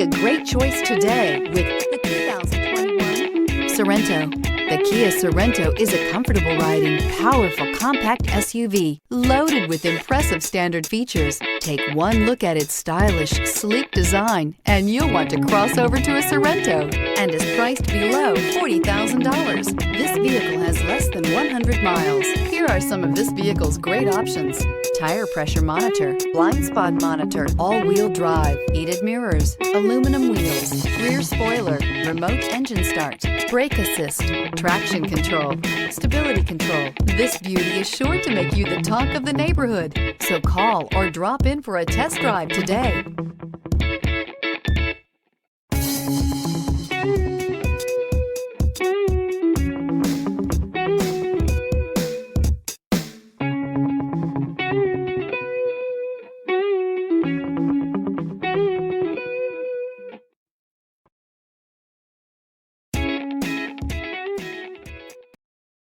a great choice today with the 2021 Sorento. The Kia Sorento is a comfortable riding, powerful compact SUV loaded with impressive standard features. Take one look at its stylish, sleek design and you'll want to cross over to a Sorento, and is priced below $40,000. This vehicle has less than 100 miles. Here are some of this vehicle's great options: tire pressure monitor, blind spot monitor, all-wheel drive, heated mirrors, aluminum wheels, rear spoiler, remote engine start, brake assist, traction control, stability control. This beauty is sure to make you the talk of the neighborhood. So call or drop in for a test drive today.